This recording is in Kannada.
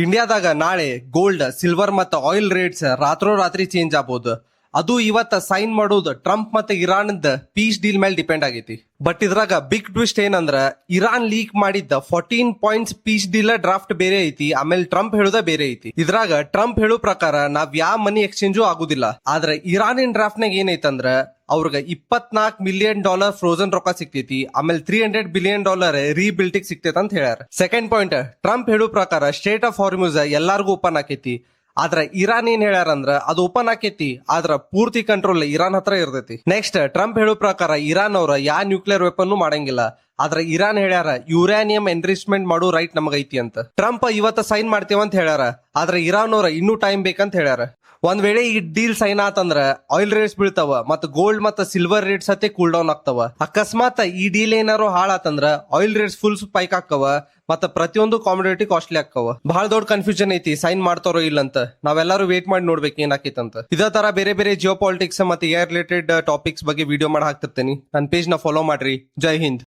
ಇಂಡಿಯಾದಾಗ ನಾಳೆ ಗೋಲ್ಡ್, ಸಿಲ್ವರ್ ಮತ್ತು ಆಯಿಲ್ ರೇಟ್ಸ್ ರಾತ್ರೋರಾತ್ರಿ ಚೇಂಜ್ ಆಗ್ಬೋದು. ಅದು ಇವತ್ತ ಸೈನ್ ಮಾಡೋದು ಟ್ರಂಪ್ ಮತ್ತೆ ಇರಾನ್ ಪೀಸ್ ಡೀಲ್ ಮೇಲೆ ಡಿಪೆಂಡ್ ಆಗೈತಿ. ಬಟ್ ಇದ್ರಾಗ ಬಿಗ್ ಟ್ವಿಸ್ಟ್ ಏನಂದ್ರ, ಇರಾನ್ ಲೀಕ್ ಮಾಡಿದ್ದ 14 ಪಾಯಿಂಟ್ಸ್ ಪೀಸ್ ಡೀಲ್ ಡ್ರಾಫ್ಟ್ ಬೇರೆ ಐತಿ, ಆಮೇಲೆ ಟ್ರಂಪ್ ಹೇಳುದ ಬೇರೆ ಐತಿ. ಇದ್ರಾಗ ಟ್ರಂಪ್ ಹೇಳೋ ಪ್ರಕಾರ ನಾವ್ ಯಾವ ಮನಿ ಎಕ್ಸ್ಚೇಂಜು ಆಗುದಿಲ್ಲ. ಆದ್ರೆ ಇರಾನಿನ್ ಡ್ರಾಫ್ಟ್ ನಾಗ ಏನೈತಂದ್ರ ಅವ್ರಿಗೆ $24 ಮಿಲಿಯನ್ ಫ್ರೋಜನ್ ರೊಕ್ಕ ಸಿಕ್ತೈತಿ, ಆಮೇಲೆ $300 ಬಿಲಿಯನ್ ರೀಬಿಲ್ಟಿಗ್ ಸಿಕ್ತೈತಿ ಅಂತ ಹೇಳ್ಯಾರ. ಸೆಕೆಂಡ್ ಪಾಯಿಂಟ್, ಟ್ರಂಪ್ ಹೇಳೋ ಪ್ರಕಾರ ಸ್ಟೇಟ್ ಆಫ್ ಹಾರ್ಮುಜ್ ಎಲ್ಲಾರ್ಗು ಓಪನ್ ಆಕೈತಿ. ಆದ್ರ ಇರಾನ್ ಏನ್ ಹೇಳ್ಯಾರಂದ್ರ ಅದು ಓಪನ್ ಆಕೈತಿ, ಆದ್ರ ಪೂರ್ತಿ ಕಂಟ್ರೋಲ್ ಇರಾನ್ ಹತ್ರ ಇರ್ತೈತಿ. ನೆಕ್ಸ್ಟ್, ಟ್ರಂಪ್ ಹೇಳೋ ಪ್ರಕಾರ ಇರಾನ್ ಅವ್ರ ಯಾ ನ್ಯೂಕ್ಲಿಯರ್ ವೆಪನ್ ಮಾಡಂಗಿಲ್ಲ. ಆದ್ರ ಇರಾನ್ ಹೇಳ್ಯಾರ ಯುರೇನಿಯಂ ಎನ್ರಿಚ್ಮೆಂಟ್ ಮಾಡೋ ರೈಟ್ ನಮಗೈತಿ ಅಂತ. ಟ್ರಂಪ್ ಇವತ್ತ ಸೈನ್ ಮಾಡ್ತೇವಂತ ಹೇಳ್ಯಾರ, ಆದ್ರ ಇರಾನ್ ಅವ್ರ ಇನ್ನೂ ಟೈಮ್ ಬೇಕಂತ ಹೇಳ್ಯಾರ. ಒಂದ್ ವೇಳೆ ಈ ಡೀಲ್ ಸೈನ್ ಆತಂದ್ರ ಆಯಿಲ್ ರೇಟ್ಸ್ ಬೀಳ್ತಾವ, ಮತ್ತ ಗೋಲ್ಡ್ ಮತ್ತ ಸಿಲ್ವರ್ ರೇಟ್ಸ್ ಸತೆ ಕೂಲ್ ಡೌನ್ ಆಗ್ತಾವ. ಅಕಸ್ಮಾತ್ ಈ ಡೀಲ್ ಏನಾರು ಹಾಳಾತಂದ್ರ ಆಯಿಲ್ ರೇಟ್ಸ್ ಫುಲ್ ಸ್ಪೈಕ್ ಆಕ್ಕವ, ಮತ್ತ ಪ್ರತಿಯೊಂದು ಕಾಮಿಡಿಟಿ ಕಾಸ್ಟ್ಲಿ ಆಕ್ಕವ. ಬಹಳ ದೊಡ್ಡ ಕನ್ಫ್ಯೂಷನ್ ಐತಿ ಸೈನ್ ಮಾಡ್ತಾರೋ ಇಲ್ಲ ಅಂತ. ನಾವೆಲ್ಲರೂ ವೇಟ್ ಮಾಡಿ ನೋಡ್ಬೇಕು ಏನಾಕೈತಂತ. ಇದೇ ತರ ಬೇರೆ ಬೇರೆ ಜಿಯೋ ಪಾಲಿಟಿಕ್ಸ್ ಮತ್ತೆ ಏರ್ ರಿಲೇಟೆಡ್ ಟಾಪಿಕ್ಸ್ ಬಗ್ಗೆ ವಿಡಿಯೋ ಮಾಡಿ ಹಾಕ್ತಿರ್ತೇನೆ. ನನ್ನ ಪೇಜ್ ನ ಫಾಲೋ ಮಾಡ್ರಿ. ಜೈ ಹಿಂದ್.